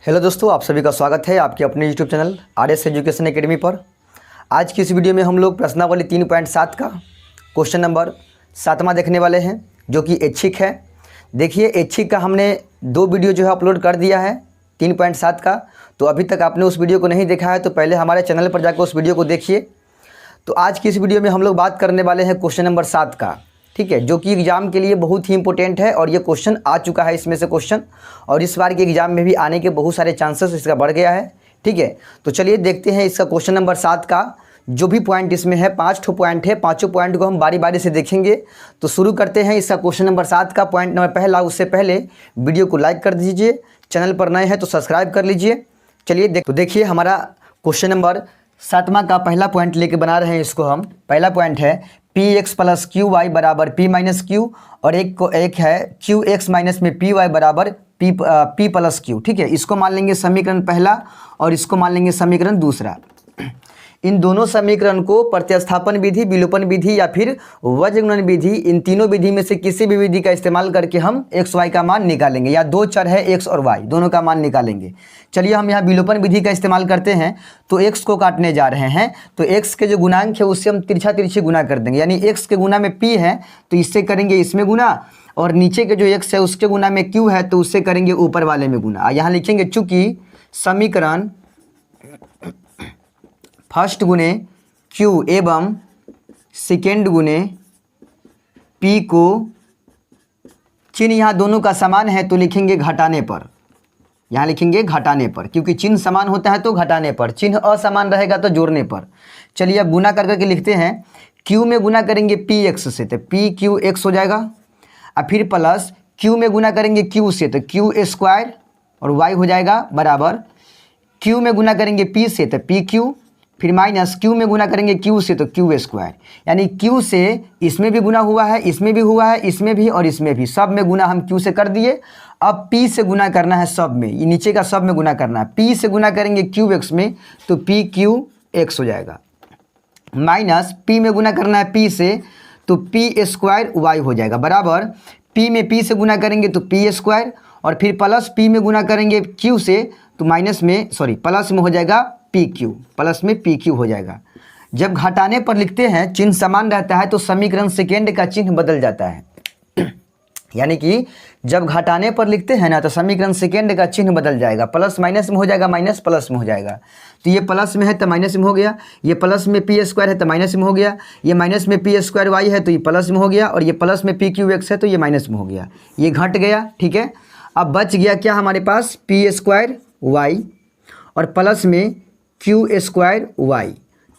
Hello दोस्तों, आप सभी का स्वागत है आपके अपने YouTube channel RS education academy पर। आज की इस वीडियो में हम लोग प्रश्नावली 3.7 का क्वेश्चन नंबर 7वां देखने वाले हैं, जो कि ऐच्छिक है। देखिए, ऐच्छिक का हमने 2 वीडियो जो है अपलोड कर दिया है 3.7 का। तो अभी तक आपने उस वीडियो को नहीं देखा है तो पहले हमारे चैनल पर जाकर उस वीडियो को देखिए। तो आज की इस वीडियो में हम लोग बात करने वाले हैं क्वेश्चन नंबर 7 का, ठीक है, जो कि एग्ज़ाम के लिए बहुत ही इंपॉर्टेंट है और ये क्वेश्चन आ चुका है इसमें से क्वेश्चन, और इस बार के एग्ज़ाम में भी आने के बहुत सारे चांसेस इसका बढ़ गया है। ठीक है, तो चलिए देखते हैं इसका क्वेश्चन नंबर 7 का जो भी पॉइंट इसमें है। 5 पॉइंट है, 5 पॉइंट को हम बारी बारी से देखेंगे। तो शुरू करते हैं इसका क्वेश्चन नंबर 7 का। पॉइंट नंबर पहला, उससे पहले वीडियो को लाइक कर दीजिए, चैनल पर नए हैं तो सब्सक्राइब कर लीजिए। चलिए देखिए हमारा क्वेश्चन नंबर 7वां का पहला पॉइंट लेके बना रहे हैं इसको हम। पहला पॉइंट है px प्लस क्यू वाई बराबर p माइनस क्यू, और एक है qx माइनस में py बराबर p प्लस क्यू। ठीक है, इसको मान लेंगे समीकरण पहला और इसको मान लेंगे समीकरण दूसरा। इन दोनों समीकरण को प्रतिस्थापन विधि, विलोपन विधि या फिर वज्रगुणन विधि, इन तीनों विधि में से किसी भी विधि का इस्तेमाल करके हम x y का मान निकालेंगे, या 2 चर है x और y, दोनों का मान निकालेंगे। चलिए हम यहाँ विलोपन विधि का इस्तेमाल करते हैं। तो x को काटने जा रहे हैं, तो x के जो गुणांक है उससे हम तिरछी गुना कर देंगे, यानी x के गुना में p है तो इससे करेंगे इसमें गुना, और नीचे के जो x है उसके गुना में q है तो उससे करेंगे ऊपर वाले में गुना। यहाँ लिखेंगे चूँकि समीकरण फर्स्ट गुने q एवं सेकेंड गुने p को चिन्ह यहाँ दोनों का समान है तो लिखेंगे घटाने पर। यहाँ लिखेंगे घटाने पर, क्योंकि चिन्ह समान होता है तो घटाने पर, चिन्ह असमान रहेगा तो जोड़ने पर। चलिए अब गुना कर करके लिखते हैं। q में गुना करेंगे px से तो pqx हो जाएगा, और फिर प्लस q में गुना करेंगे q से तो q स्क्वायर और y हो जाएगा बराबर q में गुना करेंगे p से तो pq, फिर माइनस q में गुना करेंगे q से तो q स्क्वायर, यानी q से इसमें भी गुना हुआ है, इसमें भी हुआ है, इसमें भी और इसमें भी, सब में गुना हम q से कर दिए। अब p से गुना करना है सब में, ये नीचे का सब में गुना करना है। p से गुना करेंगे qx में तो pqx हो जाएगा, माइनस p में गुना करना है p से तो p स्क्वायर y हो जाएगा बराबर p में p से गुना करेंगे तो p स्क्वायर, और फिर प्लस p में गुना करेंगे q से तो प्लस में हो जाएगा pq, प्लस में pq हो जाएगा। जब घटाने पर लिखते हैं चिन्ह समान रहता है तो समीकरण सेकेंड का चिन्ह बदल जाता है। यानी कि जब घटाने पर लिखते हैं ना तो समीकरण सेकेंड का चिन्ह बदल जाएगा, प्लस माइनस में हो जाएगा, माइनस प्लस में हो जाएगा। तो ये प्लस में है तो माइनस में हो गया, ये प्लस में p स्क्वायर है तो माइनस में हो गया, ये माइनस में p स्क्वायर y है तो ये प्लस में हो गया, और ये प्लस में pqx है तो ये माइनस में हो गया, ये घट गया। ठीक है, अब बच गया क्या हमारे पास p स्क्वायर y और प्लस में q स्क्वायर y।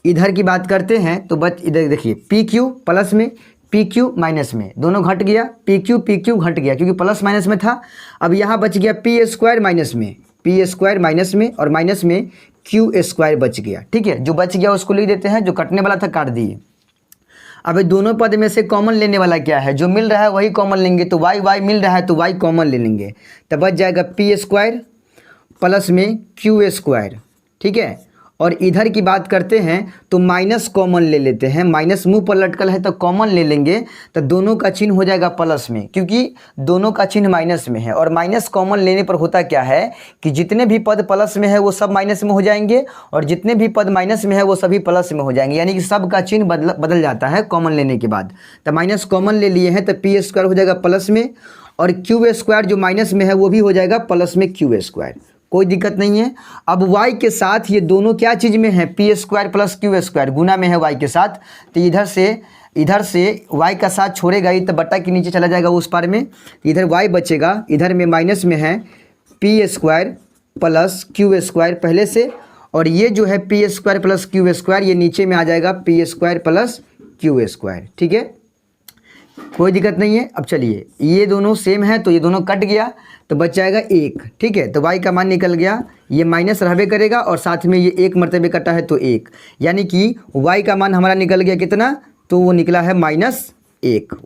इधर की बात करते हैं तो बच इधर देखिए pq प्लस में pq माइनस में, दोनों घट गया, pq घट गया क्योंकि प्लस माइनस में था। अब यहाँ बच गया p स्क्वायर माइनस में, और माइनस में q स्क्वायर बच गया। ठीक है, जो बच गया उसको लिख देते हैं, जो कटने वाला था काट दिए। अब दोनों पद में से कॉमन लेने वाला क्या है, जो मिल रहा है वही कॉमन लेंगे। तो y मिल रहा है तो y कॉमन ले लेंगे, तब बच जाएगा p स्क्वायर प्लस में q स्क्वायर। ठीक है, और इधर की बात करते हैं तो माइनस कॉमन ले लेते हैं, माइनस मुंह पर लटकल है तो कॉमन ले लेंगे, तो दोनों का चिन्ह हो जाएगा प्लस में, क्योंकि दोनों का चिन्ह माइनस में है। और माइनस कॉमन लेने पर होता क्या है कि जितने भी पद प्लस में है वो सब माइनस में हो जाएंगे, और जितने भी पद माइनस में है वो सभी प्लस में हो जाएंगे, यानी कि सब का चिन्ह बदल जाता है कॉमन लेने के बाद। तो माइनस कॉमन ले लिए हैं तो p स्क्वायर हो जाएगा प्लस में, और q स्क्वायर जो माइनस में है वो भी हो जाएगा प्लस में q स्क्वायर, कोई दिक्कत नहीं है। अब y के साथ ये दोनों क्या चीज़ में है, p square plus q square गुना में है y के साथ, तो इधर से y का साथ छोड़ेगा ही तो बट्टा के नीचे चला जाएगा उस पार में, इधर y बचेगा, इधर में माइनस में है p square plus q square पहले से, और ये जो है p square plus q square ये नीचे में आ जाएगा p square plus q square. ठीक है, कोई दिक्कत नहीं है। अब चलिए ये दोनों सेम है तो ये दोनों कट गया तो बच जाएगा 1। ठीक है, तो y का मान निकल गया, ये माइनस रहबे करेगा और साथ में ये 1 मरतबे कटा है तो 1, यानी कि y का मान हमारा निकल गया कितना, तो वो निकला है -1।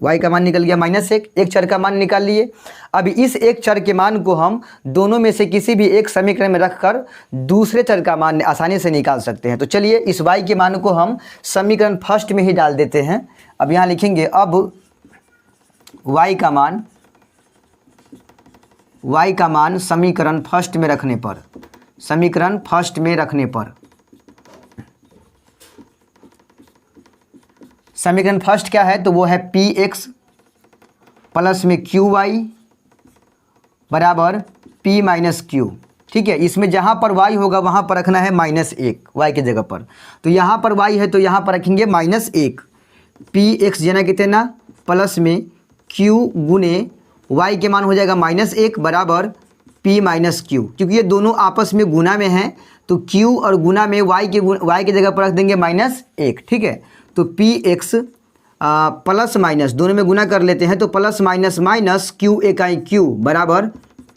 y का मान निकल गया -1, एक चर का मान निकाल लिए। अब इस एक चर के मान को हम दोनों में से किसी भी एक समीकरण में रखकर दूसरे चर का मान आसानी से निकाल सकते हैं। तो चलिए इस y के मान को हम समीकरण फर्स्ट में ही डाल देते हैं। अब यहाँ लिखेंगे अब y का मान y का मान समीकरण फर्स्ट में रखने पर, समीकरण फर्स्ट में रखने पर, समीकरण फर्स्ट क्या है तो वो है px प्लस में qy बराबर p माइनस क्यू। ठीक है, इसमें जहाँ पर y होगा वहाँ पर रखना है -1 y की जगह पर, तो यहाँ पर y है तो यहाँ पर रखेंगे -1 px जना कितना प्लस में q गुने y के मान हो जाएगा -1 बराबर p माइनस क्यू, क्योंकि ये दोनों आपस में गुना में हैं तो q और गुना में y की जगह पर रख देंगे -1। ठीक है, तो px प्लस माइनस दोनों में गुना कर लेते हैं तो प्लस माइनस माइनस q इकाई q बराबर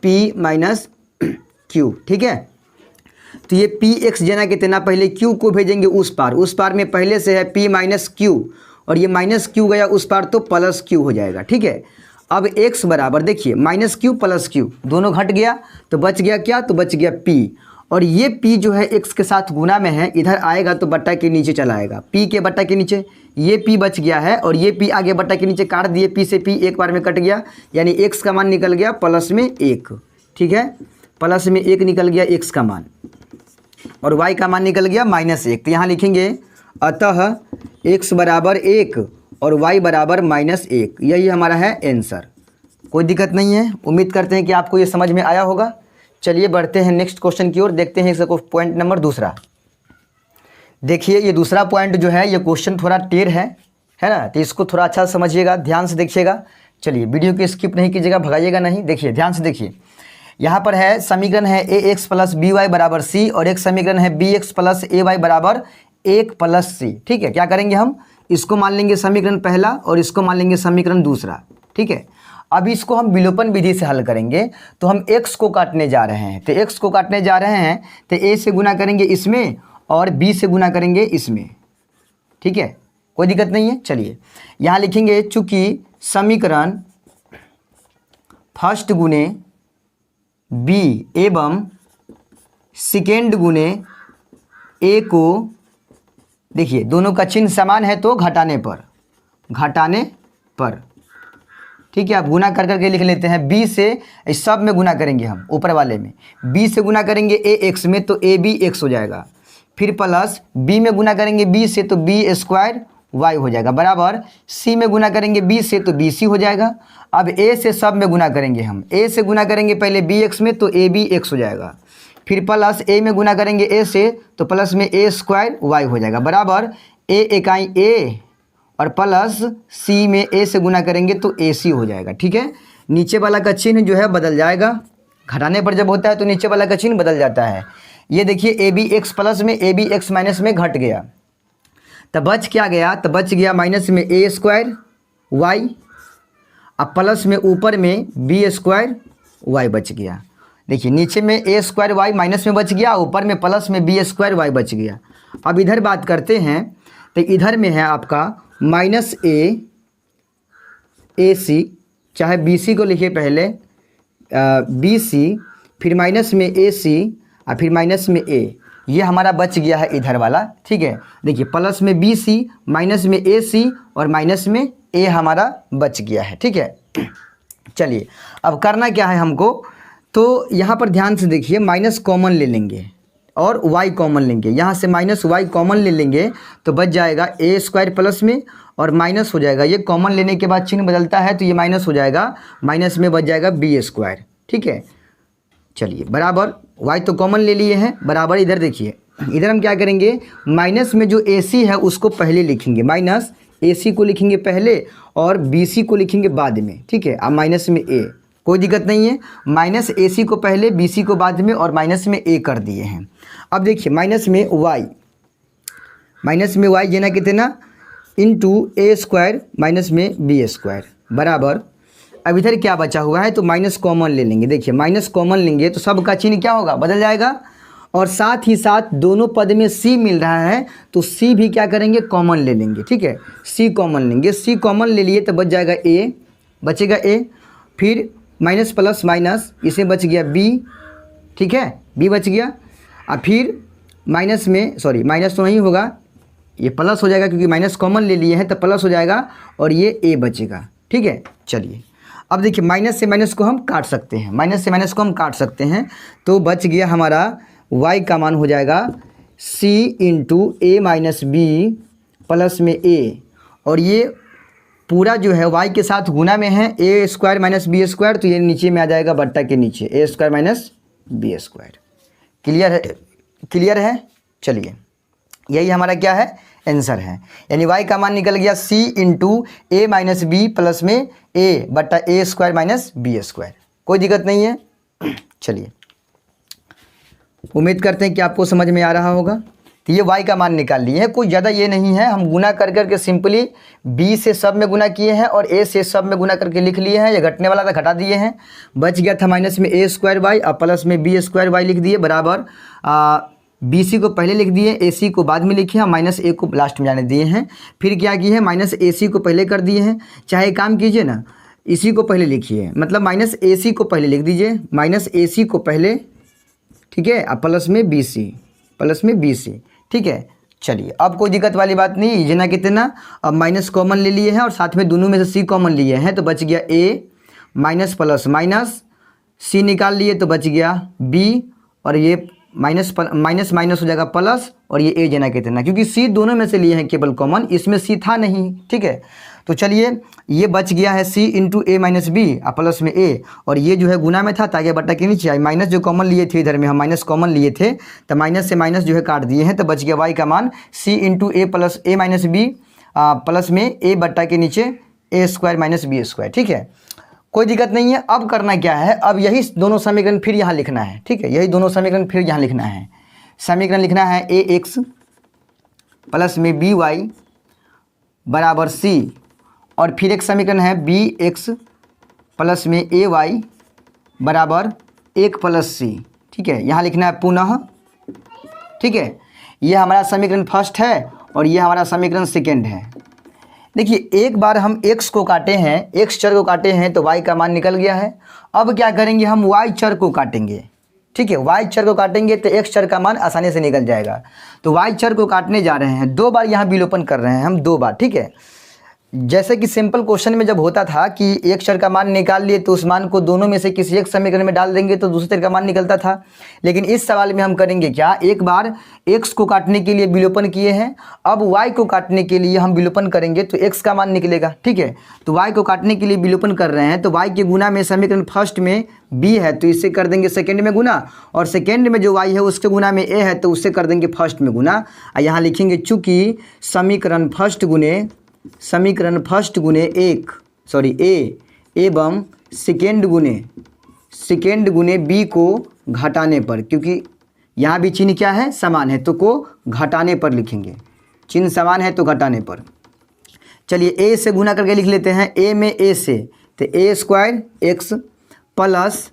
p माइनस क्यू। ठीक है, तो ये px जना कितना पहले q को भेजेंगे उस पार में पहले से है p माइनस क्यू और ये माइनस क्यू गया उस पार तो प्लस क्यू हो जाएगा। ठीक है, अब x बराबर देखिए माइनस क्यू प्लस क्यू दोनों घट गया तो बच गया क्या, तो बच गया p, और ये p जो है x के साथ गुना में है इधर आएगा तो बट्टा के नीचे चला आएगा, p के बट्टा के नीचे ये p बच गया है और ये p आगे बट्टा के नीचे काट दिए, p से p एक बार में कट गया यानी x का मान निकल गया प्लस में 1। ठीक है, प्लस में 1 निकल गया x का मान और y का मान निकल गया -1, तो यहाँ लिखेंगे अतः x बराबर 1 और y बराबर -1, यही हमारा है आंसर। कोई दिक्कत नहीं है, उम्मीद करते हैं कि आपको ये समझ में आया होगा। चलिए बढ़ते हैं नेक्स्ट क्वेश्चन की ओर, देखते हैं इसका पॉइंट नंबर दूसरा। देखिए ये दूसरा पॉइंट जो है ये क्वेश्चन थोड़ा टेढ़ है ना, तो इसको थोड़ा अच्छा समझिएगा, ध्यान से देखिएगा। चलिए वीडियो को स्किप नहीं कीजिएगा, भगाइएगा नहीं, देखिए ध्यान से देखिए। यहाँ पर है समीकरण है ax प्लस by बराबर c और एक समीकरण है bx प्लस ay बराबर 1 प्लस c। ठीक है, क्या करेंगे हम इसको मान लेंगे समीकरण पहला और इसको मान लेंगे समीकरण दूसरा। ठीक है, अब इसको हम विलोपन विधि से हल करेंगे तो हम x को काटने जा रहे हैं, तो x को काटने जा रहे हैं तो a से गुना करेंगे इसमें और b से गुना करेंगे इसमें। ठीक है, कोई दिक्कत नहीं है। चलिए यहाँ लिखेंगे चूँकि समीकरण फर्स्ट गुने b एवं सेकेंड गुने a को, देखिए दोनों का चिन्ह समान है तो घटाने पर। ठीक है, आप गुना कर करके लिख लेते हैं, b से इस सब में गुना करेंगे हम, ऊपर वाले में b से गुना करेंगे ax में तो a b x हो जाएगा, फिर प्लस b में गुना करेंगे b से तो b स्क्वायर y हो जाएगा बराबर c में गुना करेंगे b से तो bc हो जाएगा। अब a से सब में गुना करेंगे हम, a से गुना करेंगे पहले bx में तो ab x हो जाएगा, फिर प्लस a में गुना करेंगे a से तो प्लस में a स्क्वायर y हो जाएगा बराबर a इकाई a और प्लस c में a से गुना करेंगे तो ac हो जाएगा। ठीक है, नीचे वाला का चिन्ह जो है बदल जाएगा, घटाने पर जब होता है तो नीचे वाला का चिन्ह बदल जाता है। ये देखिए ए बी एक्स प्लस में ए बी एक्स माइनस में घट गया, तब बच क्या गया, तब बच गया माइनस में ए स्क्वायर वाई, अब प्लस में ऊपर में बी स्क्वायर वाई बच गया। देखिए नीचे में ए स्क्वायर वाई माइनस में बच गया, ऊपर में प्लस में बी स्क्वायर वाई बच गया। अब इधर बात करते हैं तो इधर में है आपका माइनस ए सी, चाहे बी सी को लिखिए पहले बी सी, फिर माइनस में ए सी और फिर माइनस में ए, ये हमारा बच गया है इधर वाला। ठीक है, देखिए प्लस में बी सी, माइनस में ए सी और माइनस में ए हमारा बच गया है। ठीक है, चलिए अब करना क्या है हमको, तो यहाँ पर ध्यान से देखिए, माइनस कॉमन ले लेंगे और y कॉमन लेंगे, यहाँ से माइनस y कॉमन ले लेंगे तो बच जाएगा ए स्क्वायर प्लस में और माइनस हो जाएगा, ये कॉमन लेने के बाद चिन्ह बदलता है तो ये माइनस हो जाएगा, माइनस में बच जाएगा बी स्क्वायर। ठीक है, चलिए बराबर y तो कॉमन ले लिए हैं बराबर, इधर देखिए इधर हम क्या करेंगे, माइनस में जो ए सी है उसको पहले लिखेंगे, माइनस ए सी को लिखेंगे पहले और बी सी को लिखेंगे बाद में। ठीक है, अब माइनस में ए, कोई दिक्कत नहीं है, माइनस ए सी को पहले बी सी को बाद में और माइनस में ए कर दिए हैं। अब देखिए माइनस में वाई देना कितना इंटू ए स्क्वायर माइनस में बी स्क्वायर बराबर, अब इधर क्या बचा हुआ है तो माइनस कॉमन ले लेंगे। देखिए माइनस कॉमन लेंगे तो सब का चिन्ह क्या होगा, बदल जाएगा, और साथ ही साथ दोनों पद में सी मिल रहा है तो सी भी क्या करेंगे, कॉमन ले लेंगे। ठीक है, सी कॉमन लेंगे, सी कॉमन ले लिए तो बच जाएगा ए, बचेगा ए, फिर माइनस प्लस माइनस, इसमें बच गया बी। ठीक है, बी बच गया, और फिर माइनस में, सॉरी माइनस तो नहीं होगा, ये प्लस हो जाएगा क्योंकि माइनस कॉमन ले लिए हैं तो प्लस हो जाएगा और ये ए बचेगा। ठीक है, चलिए अब देखिए माइनस से माइनस को हम काट सकते हैं, माइनस से माइनस को हम काट सकते हैं, तो बच गया हमारा y का मान हो जाएगा c इंटू ए माइनस बी प्लस में a, और ये पूरा जो है y के साथ गुना में है, A square minus B square, तो ये नीचे में आ जाएगा बट्टा के नीचे A square minus B square. Clear है? क्लियर है। चलिए यही हमारा क्या है, आंसर है। यानी y का मान निकल गया c इंटू ए माइनस बी प्लस में a बट्टा ए स्क्वायर माइनस बी स्क्वायर। कोई दिक्कत नहीं है। चलिए उम्मीद करते हैं कि आपको समझ में आ रहा होगा। तो ये y का मान निकाल लिए हैं, कोई ज़्यादा ये नहीं है, हम गुना कर करके सिंपली b से सब में गुना किए हैं और a से सब में गुना करके लिख लिए हैं। ये घटने वाला था, घटा दिए हैं, बच गया था माइनस में a स्क्वायर वाई और प्लस में b स्क्वायर वाई लिख दिए, बराबर बी सी को पहले लिख दिए, ए सी को बाद में लिखे हैं, माइनस ए को लास्ट में जाने दिए हैं। फिर क्या किए हैं, माइनस ए सी को पहले कर दिए हैं। चाहे काम कीजिए ना, इसी को पहले लिखिए, मतलब माइनस ए सी को पहले लिख दीजिए, माइनस ए सी को पहले, ठीक है, अब प्लस में बी सी, प्लस में बी सी, ठीक है। चलिए अब कोई दिक्कत वाली बात नहीं, जना कितना, अब माइनस कॉमन ले लिए हैं और साथ में दोनों में से सी कॉमन लिए हैं, तो बच गया ए माइनस प्लस माइनस, सी निकाल लिए तो बच गया बी, और ये माइनस माइनस हो जाएगा प्लस, और ये ए जना कितना, क्योंकि सी दोनों में से लिए हैं केवल कॉमन, इसमें सी था नहीं, ठीक है। तो चलिए ये बच गया है सी इंटू ए माइनस बी और प्लस में ए, और ये जो है गुना में था ताकि बट्टा के नीचे आए, माइनस जो कॉमन लिए थे इधर में हम माइनस कॉमन लिए थे, तो माइनस से माइनस जो है काट दिए हैं, तो बच गया वाई का मान सी into a plus A minus B plus में ए बट्टा के नीचे A square minus B square, ठीक है। कोई दिक्कत नहीं है। अब करना क्या है, अब यही दोनों समीकरण फिर यहाँ लिखना है, ठीक है, यही दोनों समीकरण फिर यहाँ लिखना है। समीकरण लिखना है ए एक्स प्लस में बी वाई बराबर सी, और फिर एक समीकरण है बी एक्स प्लस में ए वाई बराबर एक प्लस सी, ठीक है, यहाँ लिखना है पुनः, ठीक है। ये हमारा समीकरण फर्स्ट है और ये हमारा समीकरण सेकेंड है। देखिए एक बार हम x को काटे हैं, x चर को काटे हैं, तो y का मान निकल गया है। अब क्या करेंगे, हम y चर को काटेंगे, ठीक है, y चर को काटेंगे तो x चर का मान आसानी से निकल जाएगा। तो y चर को काटने जा रहे हैं, 2 बार यहाँ विलोपन कर रहे हैं हम, 2 बार, ठीक है। जैसे कि सिंपल क्वेश्चन में जब होता था कि एक चर का मान निकाल लिए तो उस मान को दोनों में से किसी एक समीकरण में डाल देंगे तो दूसरे चर का मान निकलता था, लेकिन इस सवाल में हम करेंगे क्या, एक बार x को काटने के लिए विलोपन किए हैं, अब y को काटने के लिए हम विलोपन करेंगे तो x का मान निकलेगा, ठीक है। तो y को काटने के लिए विलोपन कर रहे हैं, तो y के गुना में समीकरण फर्स्ट में b है तो इससे कर देंगे सेकेंड में गुना, और सेकेंड में जो y है उसके गुना में a है तो उससे कर देंगे फर्स्ट में गुना। यहाँ लिखेंगे चूँकि समीकरण फर्स्ट गुने ए एवं सेकेंड गुने बी को घटाने पर, क्योंकि यहाँ भी चिन्ह क्या है, समान है, तो को घटाने पर लिखेंगे, चिन्ह समान है तो घटाने पर। चलिए ए से गुना करके लिख लेते हैं, ए में ए से तो ए स्क्वायर एक्स प्लस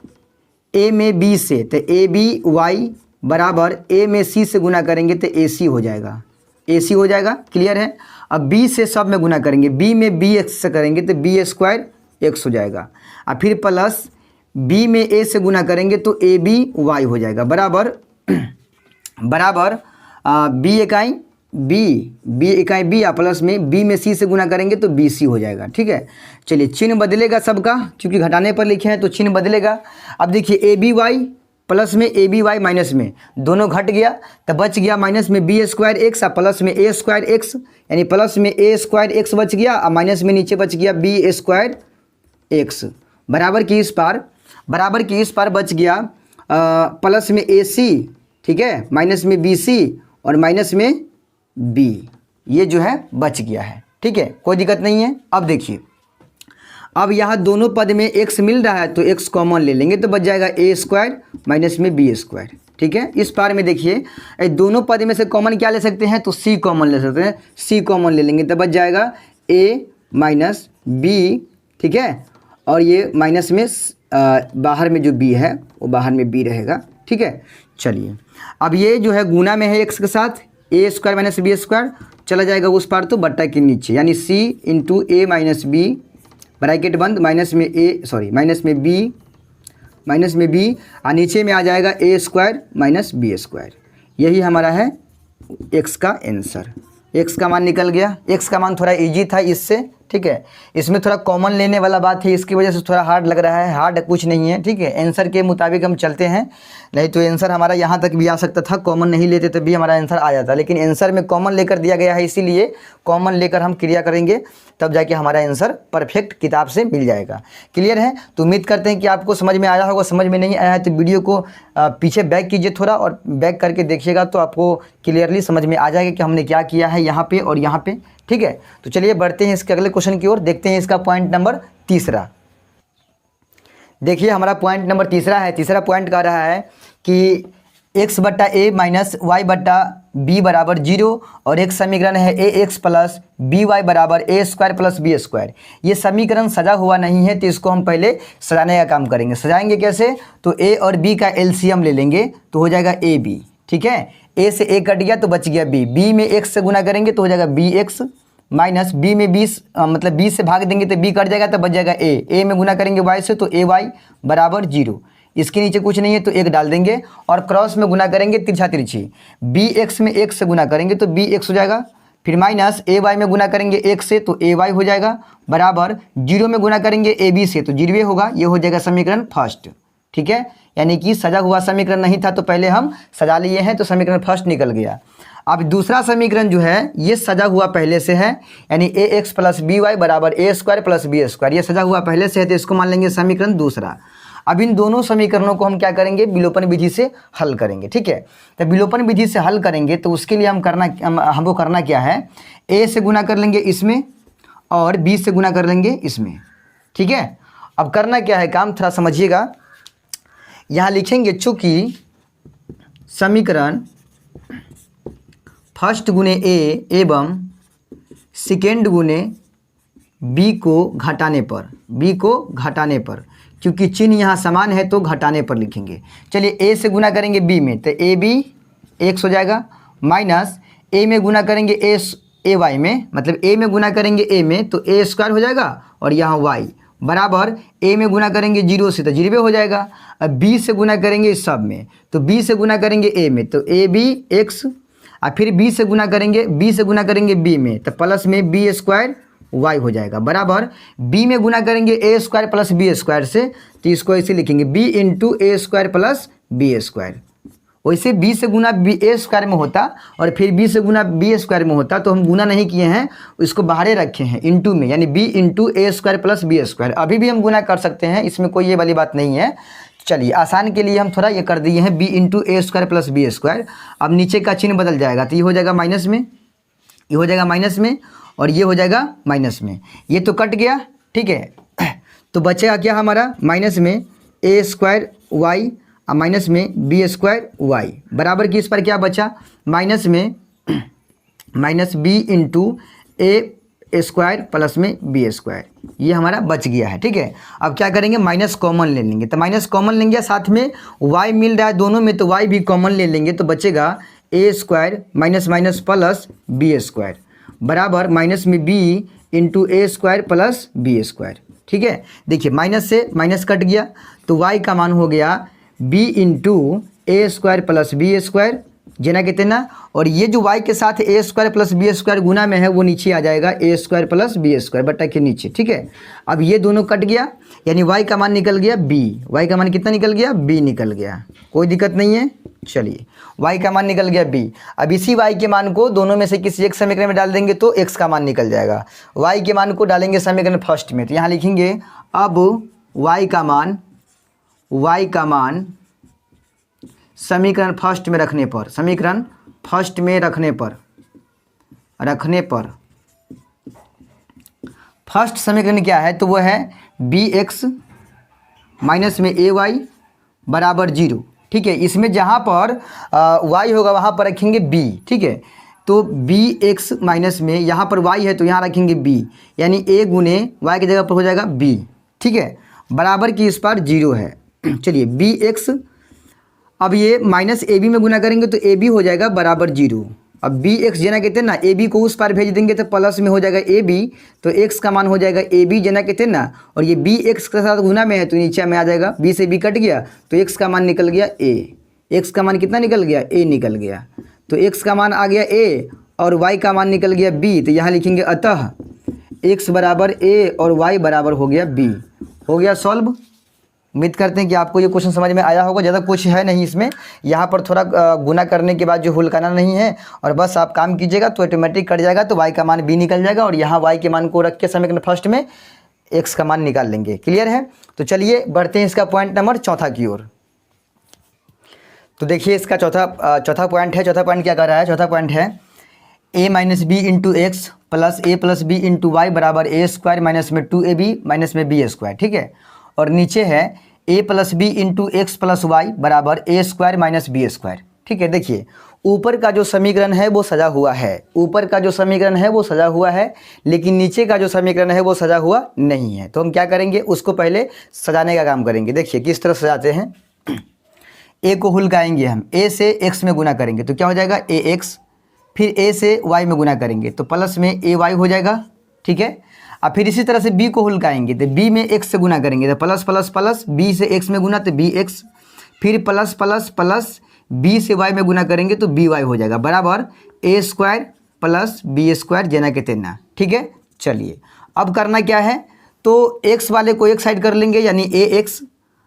ए में बी से तो ए बी वाई बराबर ए में सी से गुना करेंगे तो ए सी हो जाएगा, ए सी हो जाएगा। क्लियर है। अब b से सब में गुना करेंगे, b में बी एक्स से करेंगे तो बी स्क्वायर एक्स हो जाएगा, और फिर प्लस b में a से गुना करेंगे तो ए बी वाई हो जाएगा, बराबर b इकाई b और प्लस में b में c से गुना करेंगे तो बी सी हो जाएगा, ठीक है। चलिए चिन्ह बदलेगा सबका, क्योंकि घटाने पर लिखे हैं तो चिन्ह बदलेगा। अब देखिए ए बी वाई प्लस में ए बी वाई माइनस में दोनों घट गया तो बच गया माइनस में बी स्क्वायर एक्स और प्लस में ए स्क्वायर एक्स, यानी प्लस में ए स्क्वायर एक्स बच गया और माइनस में नीचे बच गया बी स्क्वायर एक्स, बराबर की इस पार बच गया प्लस में ए सी, ठीक है, माइनस में बी सी और माइनस में बी, ये जो है बच गया है, ठीक है, कोई दिक्कत नहीं है। अब देखिए अब यहाँ दोनों पद में x मिल रहा है तो x कॉमन ले लेंगे तो बच जाएगा ए स्क्वायर माइनस में बी स्क्वायर, ठीक है। इस पार में देखिए दोनों पद में से कॉमन क्या ले सकते हैं, तो c कॉमन ले सकते हैं, c कॉमन ले लेंगे तो बच जाएगा a माइनस बी, ठीक है, और ये माइनस में बाहर में जो b है वो बाहर में b रहेगा, ठीक है। चलिए अब ये जो है गुना में है x के साथ, ए स्क्वायर माइनस बी स्क्वायर चला जाएगा उस पार तो बट्टा के नीचे, यानी c इंटू ए माइनस बी ब्रैकेट बंद माइनस में बी और नीचे में आ जाएगा ए स्क्वायर माइनस बी स्क्वायर। यही हमारा है x का आंसर। x का मान निकल गया, x का मान थोड़ा इजी था इससे, ठीक है। इसमें थोड़ा कॉमन लेने वाला बात है, इसकी वजह से थोड़ा हार्ड लग रहा है। हार्ड कुछ नहीं है, ठीक है। आंसर के मुताबिक हम चलते हैं, नहीं तो आंसर हमारा यहाँ तक भी आ सकता था। कॉमन नहीं लेते तब भी हमारा आंसर आ जाता, लेकिन आंसर में कॉमन लेकर दिया गया है, इसीलिए कॉमन लेकर हम क्रिया करेंगे, तब जाके हमारा आंसर परफेक्ट किताब से मिल जाएगा। क्लियर है? तो उम्मीद करते हैं कि आपको समझ में आया होगा। समझ में नहीं आया है तो वीडियो को पीछे बैक कीजिए थोड़ा, और बैक करके देखिएगा तो आपको क्लियरली समझ में आ जाएगा कि हमने क्या किया है यहाँ पे और यहाँ पे, ठीक है। तो चलिए बढ़ते हैं इसके अगले क्वेश्चन की ओर, देखते हैं इसका पॉइंट नंबर तीसरा। देखिए हमारा पॉइंट नंबर तीसरा है। तीसरा पॉइंट कह रहा है कि x बट्टा ए माइनस वाई बट्टा बी बराबर 0 और एक समीकरण है ए एक्स प्लस बी वाई बराबर ए स्क्वायर प्लस बी स्क्वायर। ये समीकरण सजा हुआ नहीं है, तो इसको हम पहले सजाने का काम करेंगे। सजाएंगे कैसे? तो ए और बी का एलसीएम ले लेंगे तो हो जाएगा ए बी, ठीक है। ए से ए कट गया तो बच गया बी। बी में एक्स से गुना करेंगे तो हो जाएगा बी एक्स, माइनस बी में 20 मतलब 20 से भाग देंगे तो बी कट जाएगा तो बच जाएगा ए। ए में गुना करेंगे वाई से तो ए वाई बराबर 0। इसके नीचे कुछ नहीं है तो 1 डाल देंगे, और क्रॉस में गुना करेंगे तिरछा तिरछी। बी एक्स में 1 से गुना करेंगे तो बी एक्स हो जाएगा, फिर माइनस ए वाई में गुना करेंगे 1 से तो ए वाई हो जाएगा, बराबर 0 में गुना करेंगे ए बी से तो 0 होगा। ये हो जाएगा समीकरण फर्स्ट, ठीक है। यानी कि सजा हुआ समीकरण नहीं था तो पहले हम सजा लिए हैं, तो समीकरण फर्स्ट निकल गया। अब दूसरा समीकरण जो है ये सजा हुआ पहले से है, यानी ए एक्स प्लस बी वाई बराबर ए स्क्वायर प्लस बी स्क्वायर। ये सजा हुआ पहले से है तो इसको मान लेंगे समीकरण दूसरा। अब इन दोनों समीकरणों को हम क्या करेंगे? विलोपन विधि से हल करेंगे, ठीक है। तो विलोपन विधि से हल करेंगे तो उसके लिए हमको करना क्या है? ए से गुना कर लेंगे इसमें और बी से गुना कर लेंगे इसमें, ठीक है। अब करना क्या है काम, थोड़ा समझिएगा। यहाँ लिखेंगे चूँकि समीकरण फर्स्ट गुने ए एवं सेकेंड गुने बी को घटाने पर, क्योंकि चिन्ह यहाँ समान है तो घटाने पर लिखेंगे। चलिए ए से गुना करेंगे बी में तो ए बी एक्स हो जाएगा, माइनस ए में गुना करेंगे ए वाई में, मतलब ए में गुना करेंगे ए में तो ए स्क्वायर हो जाएगा, और यहाँ वाई बराबर ए में गुना करेंगे 0 से तो 0 हो जाएगा। अब बी से गुना करेंगे इस सब में तो बी से गुना करेंगे ए में तो ए बी एक्स, और फिर बी से गुना करेंगे बी में तो प्लस में बी स्क्वायर वाई हो जाएगा, बराबर बी में गुना करेंगे ए स्क्वायर प्लस बी स्क्वायर से तो इसको ऐसे लिखेंगे B into A square plus B square. वैसे बी से गुना बी ए स्क्वायर में होता और फिर बी से गुना बी स्क्वायर में होता, तो हम गुना नहीं किए हैं, इसको बाहर रखे हैं इंटू में, यानी B into A square plus B square. अभी भी हम गुना कर सकते हैं, इसमें कोई ये वाली बात नहीं है। चलिए आसान के लिए हम थोड़ा ये कर दिए हैं B into A square plus B square. अब नीचे का चिन्ह बदल जाएगा तो ये हो जाएगा माइनस में, ये हो जाएगा माइनस में, और ये हो जाएगा माइनस में। ये तो कट गया, ठीक है। तो बचेगा क्या हमारा? माइनस में ए स्क्वायर वाई और माइनस में बी स्क्वायर वाई, बराबर की इस पर क्या बचा? माइनस में minus B into A square plus में बी स्क्वायर। ये हमारा बच गया है, ठीक है। अब क्या करेंगे? माइनस कॉमन ले लेंगे, तो माइनस कॉमन लेंगे, साथ में वाई मिल रहा है दोनों में तो वाई भी कॉमन ले लेंगे, तो बचेगा A square minus minus plus B square, बराबर माइनस में B into A square plus B square, ठीक है। देखिए माइनस से माइनस कट गया तो वाई का मान हो गया B into A square plus B square, जेना कहते हैं ना, और ये जो y के साथ ए स्क्वायर प्लस बी स्क्वायर गुना में है वो नीचे आ जाएगा ए स्क्वायर प्लस बी स्क्वायर बटा के नीचे, ठीक है। अब ये दोनों कट गया, यानी y का मान निकल गया b। y का मान कितना निकल गया? b निकल गया, कोई दिक्कत नहीं है। चलिए y का मान निकल गया b। अब इसी y के मान को दोनों में से किसी एक समीकरण में डाल देंगे तो x का मान निकल जाएगा। y के मान को डालेंगे समीकरण फर्स्ट में, तो यहाँ लिखेंगे अब y का मान समीकरण फर्स्ट में रखने पर, समीकरण फर्स्ट में रखने पर फर्स्ट समीकरण क्या है? तो वो है बी एक्स माइनस में ए वाई बराबर 0, ठीक है। इसमें जहाँ पर y होगा वहाँ पर रखेंगे b, ठीक है। तो बी एक्स माइनस में यहाँ पर y है तो यहाँ रखेंगे b, यानी a गुने y की जगह पर हो जाएगा b, ठीक है, बराबर की इस पर 0 है। चलिए बी एक्स, अब ये माइनस ए बी में गुना करेंगे तो ए बी हो जाएगा बराबर 0। अब बी एक्स जना कहते हैं ना, ए बी को उस पार भेज देंगे तो प्लस में हो जाएगा ए बी, तो एक्स का मान हो जाएगा ए बी जना कहते हैं ना, और ये बी एक्स के साथ गुना में है तो नीचे में आ जाएगा, बी से बी कट गया तो एक्स का मान निकल गया ए। एक्स का मान कितना निकल गया? ए निकल गया, तो एक्स का मान आ गया ए और वाई का मान निकल गया बी। तो यहाँ लिखेंगे अतः x बराबर a और y बराबर हो गया b। हो गया सॉल्व। उम्मीद करते हैं कि आपको ये क्वेश्चन समझ में आया होगा। ज़्यादा कुछ है नहीं इसमें, यहाँ पर थोड़ा गुना करने के बाद जो हुल करना नहीं है और बस आप काम कीजिएगा तो ऑटोमेटिक कट जाएगा, तो y का मान b निकल जाएगा और यहाँ y के मान को रख के समीकरण फर्स्ट में x का मान निकाल लेंगे। क्लियर है? तो चलिए बढ़ते हैं इसका पॉइंट नंबर चौथा की ओर। तो देखिए इसका चौथा पॉइंट है। चौथा पॉइंट क्या कर रहा है? चौथा पॉइंट है a minus B into x plus A plus B into Y बराबर ए स्क्वायर माइनस में 2ab माइनस में बी स्क्वायर। ठीक है, और नीचे है a plus B into x plus y बराबर ए स्क्वायर माइनस बी स्क्वायर। ठीक है, देखिए ऊपर का जो समीकरण है वो सजा हुआ है, ऊपर का जो समीकरण है वो सजा हुआ है, लेकिन नीचे का जो समीकरण है वो सजा हुआ नहीं है। तो हम क्या करेंगे, उसको पहले सजाने का काम करेंगे। देखिए किस तरह सजाते हैं। a को हुलकाएंगे हम, a से x में गुना करेंगे तो क्या हो जाएगा ax, फिर a से y में गुना करेंगे तो प्लस में ay हो जाएगा। ठीक है, अब फिर इसी तरह से b को हुलकाएंगे तो b में x से गुना करेंगे तो प्लस प्लस प्लस b से x में गुना तो bx, फिर प्लस प्लस प्लस b से y में गुना करेंगे तो by हो जाएगा बराबर a square plus B square जेना के तेना। ठीक है, चलिए अब करना क्या है, तो x वाले को एक साइड कर लेंगे यानी ax,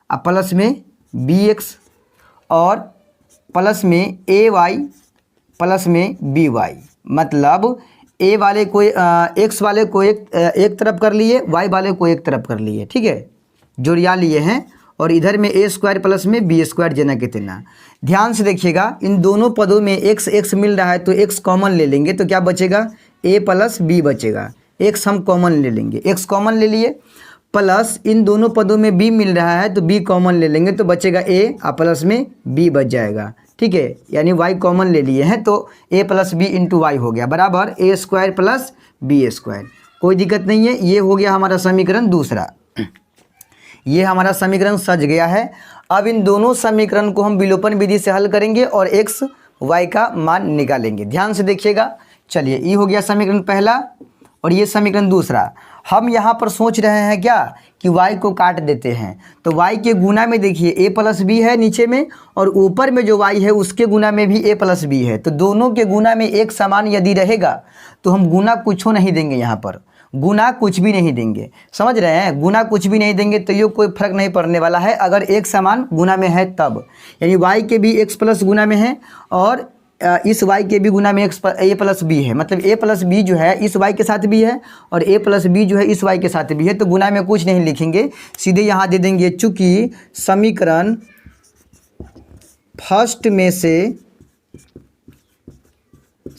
अब प्लस में bx और प्लस में ay प्लस में by, मतलब a वाले को x वाले को एक तरफ कर लिए, y वाले को एक तरफ कर लिए। ठीक है, जोड़िया लिए हैं और इधर में a स्क्वायर प्लस में b स्क्वायर जना के तेना। ध्यान से देखिएगा इन दोनों पदों में x x मिल रहा है तो x कॉमन ले लेंगे तो क्या बचेगा, a प्लस b बचेगा। x हम कॉमन ले लेंगे, x कॉमन ले लिए, प्लस इन दोनों पदों में b मिल रहा है तो b कॉमन ले लेंगे तो बचेगा a और प्लस में b बच जाएगा। ठीक है, यानी y कॉमन ले लिए हैं तो a plus B into y हो गया बराबर a square plus B square. कोई दिक्कत नहीं है, ये हो गया हमारा समीकरण दूसरा। ये हमारा समीकरण सज गया है। अब इन दोनों समीकरण को हम विलोपन विधि से हल करेंगे और x y का मान निकालेंगे। ध्यान से देखिएगा। चलिए ये हो गया समीकरण पहला और ये समीकरण दूसरा। हम यहाँ पर सोच रहे हैं क्या कि y को काट देते हैं, तो y के गुना में देखिए a प्लस बी है नीचे में और ऊपर में जो y है उसके गुना में भी a प्लस बी है, तो दोनों के गुना में एक समान यदि रहेगा तो हम गुना कुछ नहीं देंगे, यहाँ पर गुना कुछ भी नहीं देंगे। समझ रहे हैं, गुना कुछ भी नहीं देंगे तो ये कोई फर्क नहीं पड़ने वाला है अगर एक समान गुना में है तब, यानी y के भी x प्लस गुना में है और इस y के भी गुना में a प्लस बी है, मतलब a प्लस बी जो है इस y के साथ भी है और a प्लस बी जो है इस y के साथ भी है, तो गुना में कुछ नहीं लिखेंगे, सीधे यहाँ दे देंगे। चूँकि समीकरण फर्स्ट में से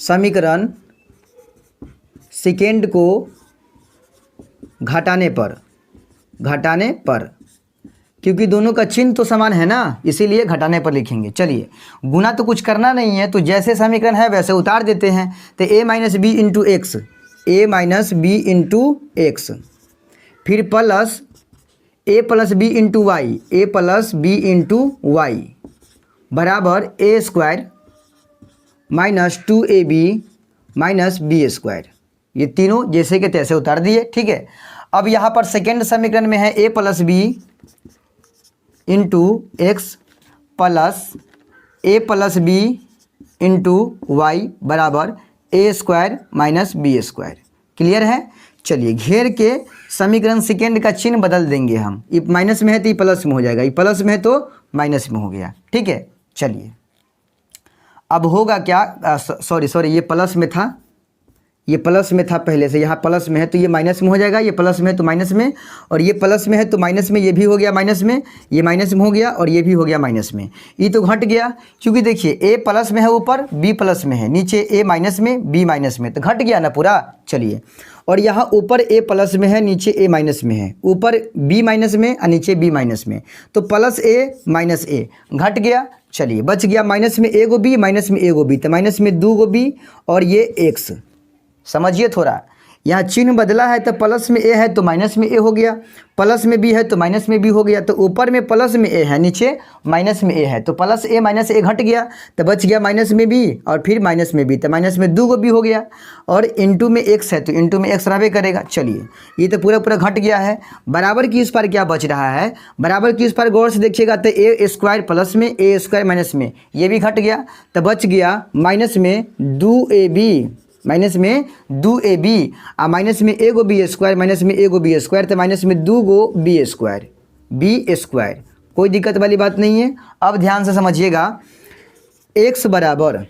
समीकरण सेकेंड को घटाने पर क्योंकि दोनों का चिन्ह तो समान है ना, इसीलिए घटाने पर लिखेंगे। चलिए गुना तो कुछ करना नहीं है, तो जैसे समीकरण है वैसे उतार देते हैं। तो a minus B into X, A minus B into X, फिर plus a plus B into Y, A plus B into Y बराबर a square minus 2ab minus B square. ये तीनों जैसे के तैसे उतार दिए। ठीक है, अब यहाँ पर सेकेंड समीकरण में है a plus B into x plus A plus B into Y बराबर ए square minus B square. Clear है? चलिए घेर के समीकरण सेकेंड का चिन्ह बदल देंगे हम, ये माइनस में है तो ये प्लस में हो जाएगा, ये प्लस में है तो माइनस में हो गया। ठीक है, चलिए अब होगा क्या, सॉरी ये प्लस में था, ये प्लस में था पहले से, यहाँ प्लस में है तो ये माइनस में हो जाएगा, ये प्लस में है तो माइनस में, और ये प्लस में है तो माइनस में, ये भी हो गया माइनस में, ये माइनस में हो गया और ये भी हो गया माइनस में। ये तो घट गया क्योंकि देखिए a प्लस में है ऊपर, b प्लस में है नीचे, a माइनस में b माइनस में, तो घट गया ना पूरा। चलिए, और यहाँ ऊपर a प्लस में है नीचे a माइनस में है, ऊपर b माइनस में और नीचे b माइनस में, तो प्लस a माइनस a घट गया। चलिए बच गया माइनस में a गो b, माइनस में a गो b, तो माइनस में 2 गो b और ये x। समझिए थोड़ा, यहाँ चिन्ह बदला है तो प्लस में a है तो माइनस में a हो गया, प्लस में b है तो माइनस में b हो गया, तो ऊपर में प्लस में a है नीचे माइनस में a है, तो प्लस a माइनस a घट गया तो बच गया माइनस में b और फिर माइनस में b, तो माइनस में 2 को b हो गया और इंटू में x है तो इंटू में x रहबे करेगा। चलिए ये तो पूरा पूरा घट गया है। बराबर की इस पर क्या बच रहा है, बराबर की इस पर गौर से देखिएगा तो a स्क्वायर प्लस में a स्क्वायर माइनस में, ये भी घट गया तो बच गया माइनस में 2ab माइनस में 2ab आ माइनस में एगो बी स्क्वायर माइनस में एगो बी स्क्वायर तो माइनस में 2 गो बी स्क्वायर। कोई दिक्कत वाली बात नहीं है। अब ध्यान से समझिएगा, x बराबर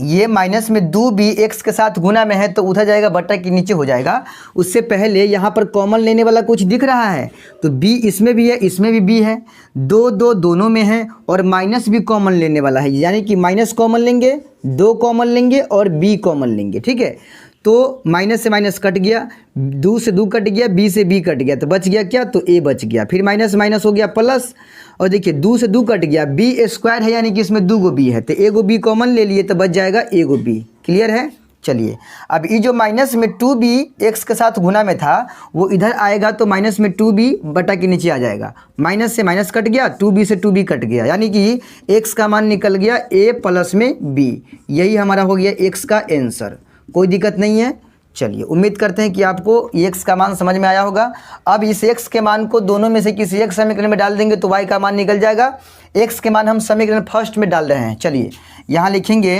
ये माइनस में 2b x के साथ गुना में है तो उधर जाएगा बट्टा के नीचे हो जाएगा। उससे पहले यहाँ पर कॉमन लेने वाला कुछ दिख रहा है तो b इसमें भी है इसमें भी b है, दो दोनों में है और माइनस भी कॉमन लेने वाला है, यानी कि माइनस कॉमन लेंगे, 2 कॉमन लेंगे और b कॉमन लेंगे। ठीक है, तो माइनस से माइनस कट गया, 2 से 2 कट गया, b से b कट गया तो बच गया क्या, तो a बच गया। फिर माइनस माइनस हो गया प्लस, और देखिए 2 से 2 कट गया, b स्क्वायर है यानी कि इसमें 2 गो b है तो एगो b कॉमन ले लिए तो बच जाएगा एगो b। क्लियर है। चलिए अब ये जो माइनस में 2b x के साथ गुना में था वो इधर आएगा तो माइनस में 2b बटा के नीचे आ जाएगा। माइनस से माइनस कट गया, 2b से 2b कट गया, यानी कि x का मान निकल गया a प्लस में b। यही हमारा हो गया x का आंसर। कोई दिक्कत नहीं है। चलिए उम्मीद करते हैं कि आपको x का मान समझ में आया होगा। अब इस x के मान को दोनों में से किसी एक समीकरण में डाल देंगे तो y का मान निकल जाएगा। x के मान हम समीकरण फर्स्ट में डाल रहे हैं। चलिए यहाँ लिखेंगे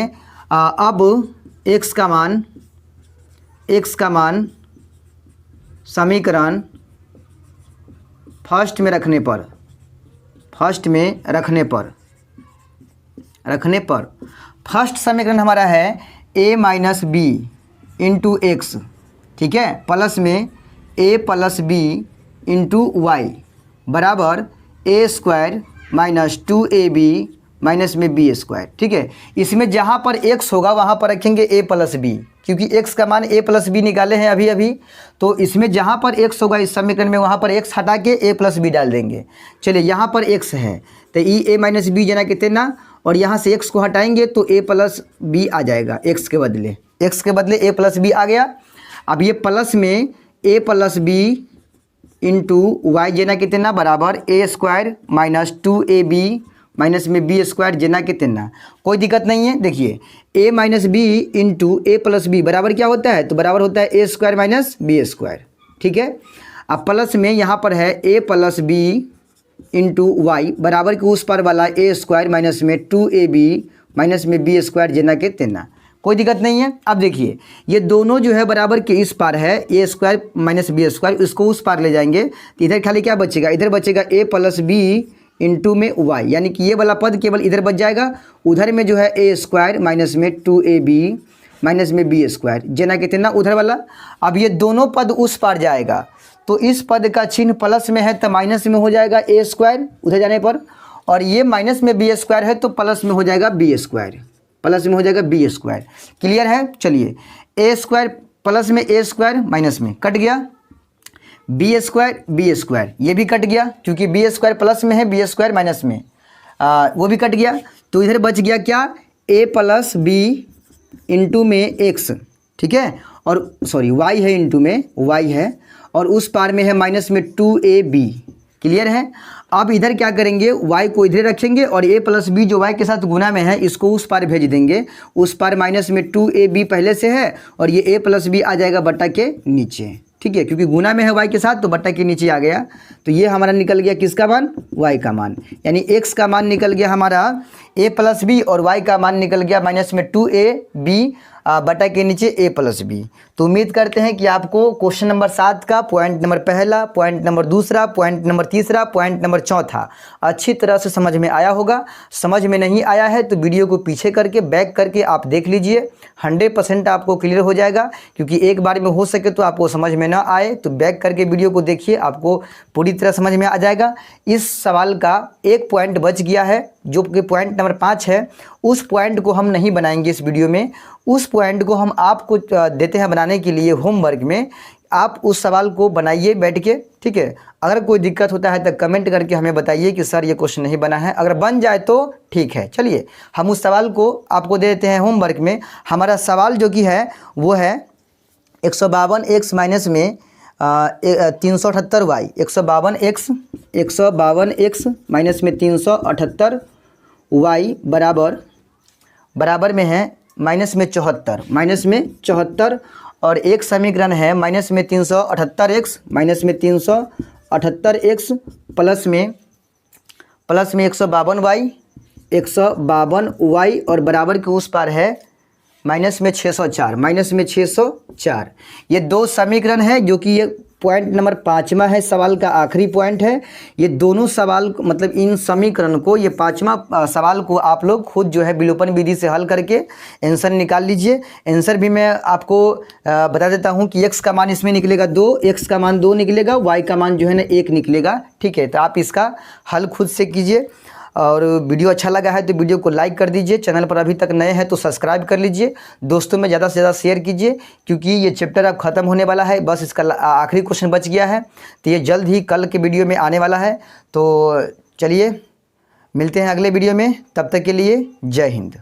अब x का मान समीकरण फर्स्ट में रखने पर फर्स्ट समीकरण हमारा है a minus B into x, ठीक है, प्लस में a plus B into Y बराबर a square minus 2ab minus में b स्क्वायर। ठीक है, इसमें जहाँ पर x होगा वहाँ पर रखेंगे a प्लस बी, क्योंकि x का मान a प्लस बी निकाले हैं अभी तो इसमें जहाँ पर x होगा इस समीकरण में वहाँ पर x हटा के a प्लस बी डाल देंगे। चलिए यहाँ पर x है तो ई a माइनस बी जना कितना, और यहाँ से x को हटाएंगे तो a प्लस बी आ जाएगा, x के बदले a प्लस बी आ गया। अब ये प्लस में a plus B into y जना कितना बराबर a square minus 2ab minus में b स्क्वायर जना कितना। कोई दिक्कत नहीं है। देखिए a minus B into a plus b बराबर क्या होता है, तो बराबर होता है a square minus b square. ठीक है, अब प्लस में यहाँ पर है a plus B into Y बराबर के उस पर वाला a स्क्वायर माइनस में 2ab माइनस में b स्क्वायर जना कितना। कोई दिक्कत नहीं है। अब देखिए ये दोनों जो है बराबर के इस पार है a square minus B square, इसको उस पार ले जाएंगे तो इधर खाली क्या बचेगा, इधर बचेगा a प्लस बी इंटू में y, यानी कि ये वाला पद केवल इधर बच जाएगा। उधर में जो है a स्क्वायर माइनस में 2ab माइनस में b स्क्वायर जना कितना उधर वाला। अब ये दोनों पद उस पार जाएगा तो इस पद का चिन्ह प्लस में है तो माइनस में हो जाएगा a स्क्वायर उधर जाने पर, और ये माइनस में b स्क्वायर है तो प्लस में हो जाएगा b स्क्वायर, क्लियर है। चलिए a स्क्वायर प्लस में a स्क्वायर माइनस में कट गया, b स्क्वायर ये भी कट गया क्योंकि b स्क्वायर प्लस में है, b स्क्वायर माइनस में वो भी कट गया। तो इधर बच गया क्या, a प्लस बी इंटू में x, ठीक है, और सॉरी y है इंटू में y है, और उस पार में है माइनस में 2ab। क्लियर है। अब इधर क्या करेंगे, y को इधर रखेंगे और a प्लस बी जो y के साथ गुना में है इसको उस पार भेज देंगे। उस पार माइनस में 2ab पहले से है और ये a प्लस बी आ जाएगा बट्टा के नीचे। ठीक है, क्योंकि गुना में है y के साथ तो बट्टा के नीचे आ गया। तो ये हमारा निकल गया किसका मान, y का मान, यानी x का मान निकल गया हमारा a प्लस बी और y का मान निकल गया माइनस में 2ab बटा के नीचे a प्लस बी। तो उम्मीद करते हैं कि आपको क्वेश्चन नंबर 7 का पॉइंट नंबर पहला, पॉइंट नंबर दूसरा, पॉइंट नंबर तीसरा, पॉइंट नंबर चौथा अच्छी तरह से समझ में आया होगा। समझ में नहीं आया है तो वीडियो को पीछे करके बैक करके आप देख लीजिए, 100% आपको क्लियर हो जाएगा। क्योंकि एक बार में हो सके तो आपको समझ में ना आए तो बैक करके वीडियो को देखिए, आपको पूरी तरह समझ में आ जाएगा। इस सवाल का एक पॉइंट बच गया है जो कि पॉइंट नंबर 5 है। उस पॉइंट को हम नहीं बनाएंगे इस वीडियो में, उस पॉइंट को हम आपको देते हैं बनाने के लिए होमवर्क में। आप उस सवाल को बनाइए बैठ के, ठीक है। अगर कोई दिक्कत होता है तो कमेंट करके हमें बताइए कि सर ये क्वेश्चन नहीं बना है। अगर बन जाए तो ठीक है, चलिए हम उस सवाल को आपको दे देते हैं होमवर्क में। हमारा सवाल जो कि है वो है 152x माइनस में 378y, 152x माइनस में 378y बराबर में है माइनस में 74 और एक समीकरण है माइनस में 378x माइनस में 378x प्लस में 152y और बराबर के उस पार है माइनस में 604, माइनस में 604। ये दो समीकरण है जो कि ये पॉइंट नंबर 5वां है, सवाल का आखिरी पॉइंट है। ये दोनों सवाल मतलब इन समीकरण को, ये 5वां सवाल को आप लोग खुद जो है विलोपन विधि से हल करके आंसर निकाल लीजिए। आंसर भी मैं आपको बता देता हूँ कि x का मान इसमें निकलेगा 2, x का मान 2 निकलेगा, y का मान जो है ना 1 निकलेगा। ठीक है, तो आप इसका हल खुद से कीजिए। और वीडियो अच्छा लगा है तो वीडियो को लाइक कर दीजिए, चैनल पर अभी तक नए हैं तो सब्सक्राइब कर लीजिए, दोस्तों में ज़्यादा से ज़्यादा शेयर कीजिए, क्योंकि ये चैप्टर अब ख़त्म होने वाला है, बस इसका आखिरी क्वेश्चन बच गया है। तो ये जल्द ही कल के वीडियो में आने वाला है। तो चलिए मिलते हैं अगले वीडियो में, तब तक के लिए जय हिंद।